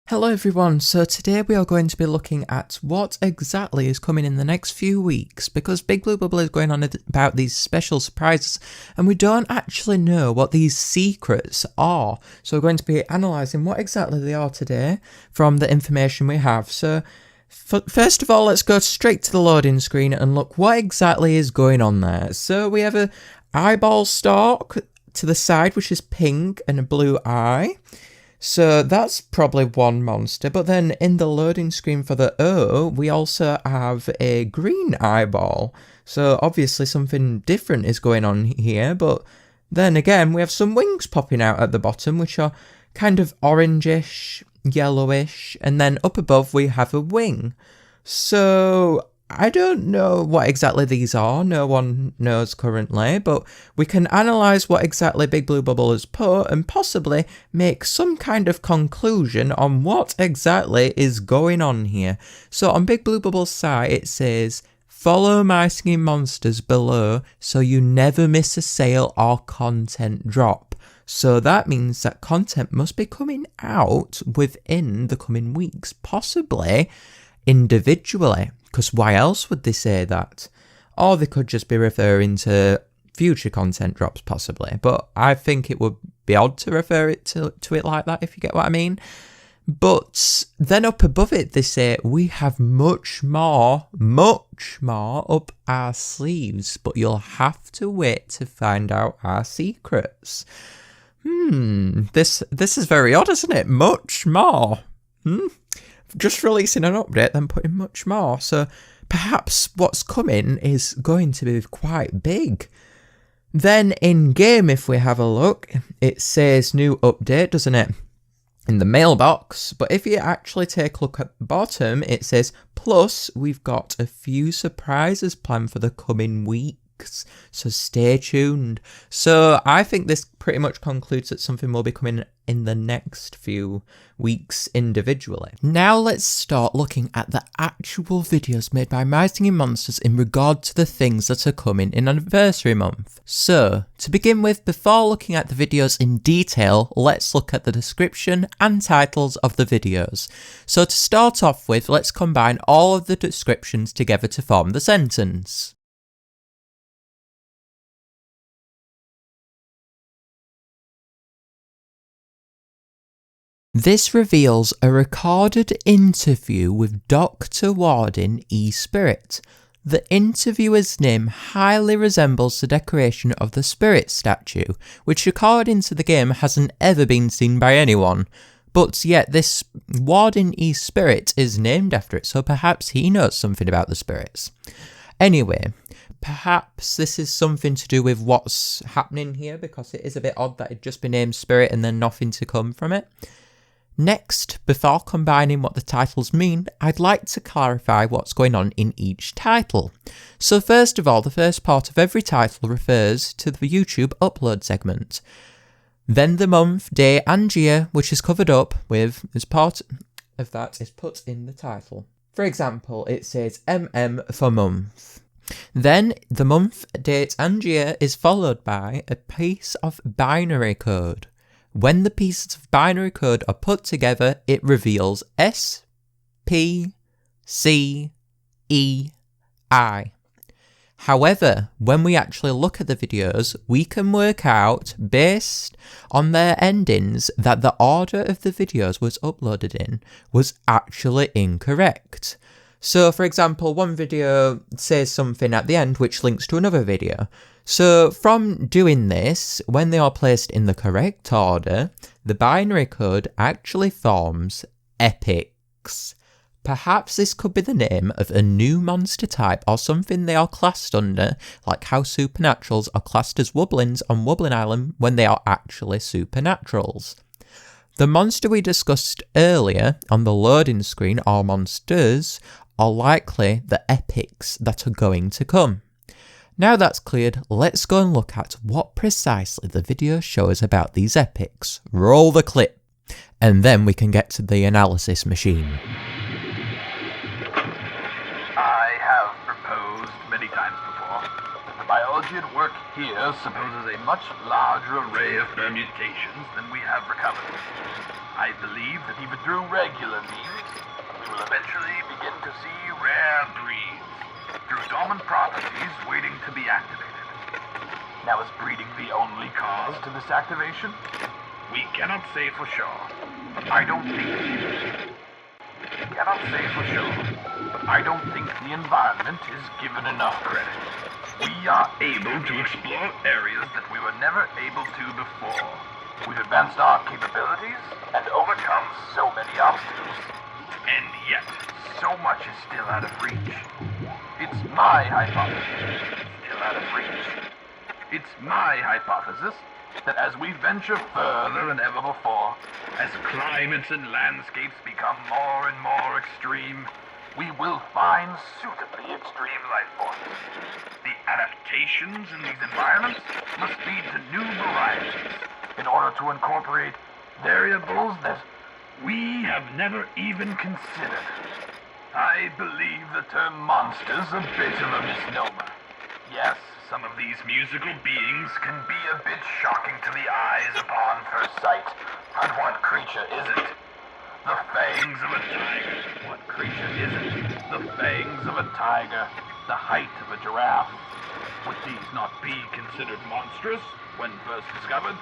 Hello everyone, so today we are going to be looking at what exactly is coming in the next few weeks, because Big Blue Bubble is going on about these special surprises and we don't actually know what these secrets are. So we're going to be analysing what exactly they are today from the information we have. So first of all, let's go straight to the loading screen and look what exactly is going on there. So we have a eyeball stalk to the side which is pink and a blue eye. So that's probably one monster, but then in the loading screen for the O, we also have a green eyeball. So obviously something different is going on here, but then again, we have some wings popping out at the bottom, which are kind of orangish, yellowish, and then up above we have a wing. So I don't know what exactly these are, no one knows currently, but we can analyse what exactly Big Blue Bubble has put and possibly make some kind of conclusion on what exactly is going on here. So on Big Blue Bubble's site it says, follow my singing monsters below so you never miss a sale or content drop. So that means that content must be coming out within the coming weeks, possibly individually. Because why else would they say that? Or they could just be referring to future content drops possibly. But I think it would be odd to refer it to it like that, if you get what I mean. But then up above it they say we have much more up our sleeves, but you'll have to wait to find out our secrets. This is very odd, isn't it? Much more. Just releasing an update, then putting much more. So perhaps what's coming is going to be quite big. Then in game, if we have a look, it says new update, doesn't it? In the mailbox. But if you actually take a look at the bottom, it says, plus we've got a few surprises planned for the coming weeks. So stay tuned. So I think this pretty much concludes that something will be coming in the next few weeks individually. Now let's start looking at the actual videos made by My Singing Monsters in regard to the things that are coming in Anniversary Month. So, to begin with, before looking at the videos in detail, let's look at the description and titles of the videos. So to start off with, let's combine all of the descriptions together to form the sentence. This reveals a recorded interview with Dr. Warden E. Spirit. The interviewer's name highly resembles the decoration of the Spirit statue, which according to the game hasn't ever been seen by anyone. But yet this Warden E. Spirit is named after it, so perhaps he knows something about the spirits. Anyway, perhaps this is something to do with what's happening here, because it is a bit odd that it'd just be named Spirit and then nothing to come from it. Next, before combining what the titles mean, I'd like to clarify what's going on in each title. So first of all, the first part of every title refers to the YouTube upload segment. Then the month, day and year, which is covered up with, as part of that, is put in the title. For example, it says MM for month. Then the month, date and year is followed by a piece of binary code. When the pieces of binary code are put together, it reveals S, P, C, E, I. However, when we actually look at the videos, we can work out, based on their endings, that the order of the videos was uploaded in was actually incorrect. So, for example, one video says something at the end which links to another video. So from doing this, when they are placed in the correct order, the binary code actually forms EPICS. Perhaps this could be the name of a new monster type or something they are classed under, like how supernaturals are classed as wobblins on Wobbling Island when they are actually supernaturals. The monster we discussed earlier on the loading screen, or monsters, are likely the EPICS that are going to come. Now that's cleared, let's go and look at what precisely the video shows about these EPICS. Roll the clip, and then we can get to the analysis machine. I have proposed many times before. My old technology at work here supposes a much larger array of permutations than we have recovered. I believe that even through regular means, we will eventually begin to see rare breeds through dormant prophecies waiting to be activated. Now, is breeding the only cause to this activation? We cannot say for sure, but I don't think the environment is given enough credit. We are able to explore areas that we were never able to before. We've advanced our capabilities and overcome so many obstacles. And yet, so much is still out of reach. It's my hypothesis that as we venture further than ever before, as climates and landscapes become more and more extreme, we will find suitably extreme life forms. The adaptations in these environments must lead to new varieties in order to incorporate variables that we have never even considered. I believe the term monster's a bit of a misnomer. Yes, some of these musical beings can be a bit shocking to the eyes upon first sight, but what creature isn't? The fangs of a tiger. What creature isn't? The fangs of a tiger, the height of a giraffe. Would these not be considered monstrous when first discovered?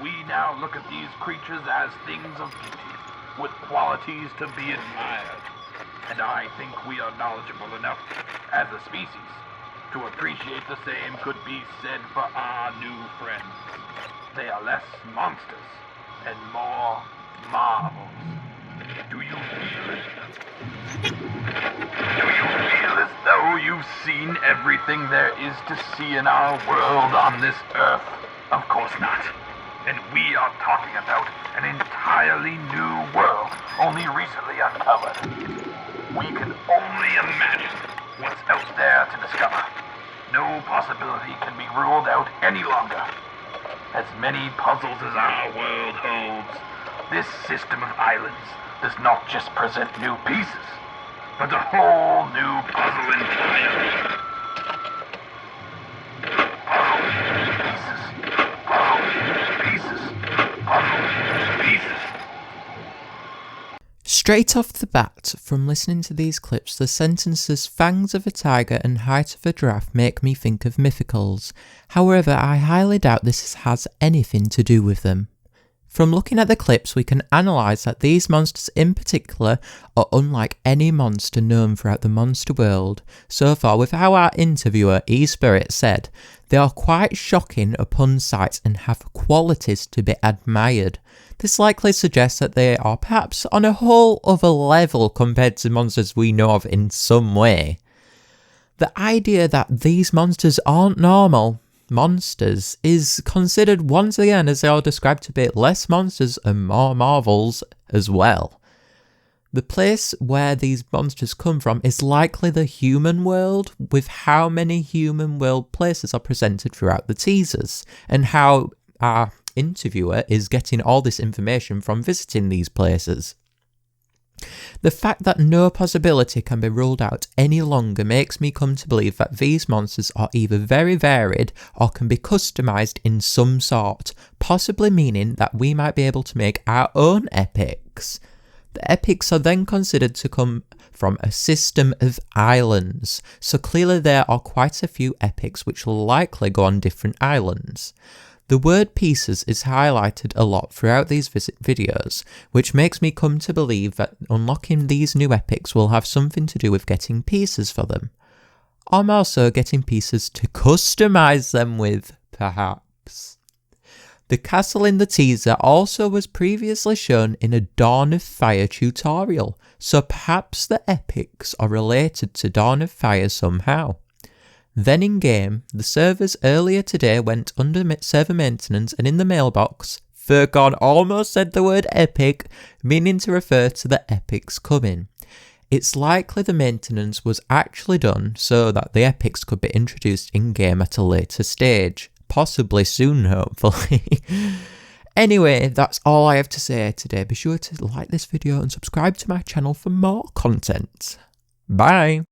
We now look at these creatures as things of beauty, with qualities to be admired. And I think we are knowledgeable enough, as a species, to appreciate the same could be said for our new friends. They are less monsters and more marvels. Do you feel as though you've seen everything there is to see in our world on this earth? Of course not. And we are talking about an entirely new world, only recently uncovered. We can only imagine what's out there to discover. No possibility can be ruled out any longer. As many puzzles as our world holds, this system of islands does not just present new pieces, but a whole new puzzle entirely. Straight off the bat, from listening to these clips, the sentences fangs of a tiger and height of a giraffe make me think of mythicals. However, I highly doubt this has anything to do with them. From looking at the clips, we can analyse that these monsters in particular are unlike any monster known throughout the monster world. So far, with how our interviewer, E-Spirit, said, they are quite shocking upon sight and have qualities to be admired. This likely suggests that they are perhaps on a whole other level compared to monsters we know of in some way. The idea that these monsters aren't normal monsters is considered once again as they are described to be less monsters and more marvels as well. The place where these monsters come from is likely the human world, with how many human world places are presented throughout the teasers, and how our interviewer is getting all this information from visiting these places. The fact that no possibility can be ruled out any longer makes me come to believe that these monsters are either very varied or can be customised in some sort, possibly meaning that we might be able to make our own epics. The epics are then considered to come from a system of islands, so clearly there are quite a few epics which will likely go on different islands. The word pieces is highlighted a lot throughout these videos, which makes me come to believe that unlocking these new epics will have something to do with getting pieces for them. I'm also getting pieces to customise them with, perhaps. The castle in the teaser also was previously shown in a Dawn of Fire tutorial, so perhaps the epics are related to Dawn of Fire somehow. Then in game, the servers earlier today went under server maintenance, and in the mailbox, Furgon almost said the word epic, meaning to refer to the epics coming. It's likely the maintenance was actually done so that the epics could be introduced in game at a later stage. Possibly soon, hopefully. Anyway, that's all I have to say today. Be sure to like this video and subscribe to my channel for more content. Bye!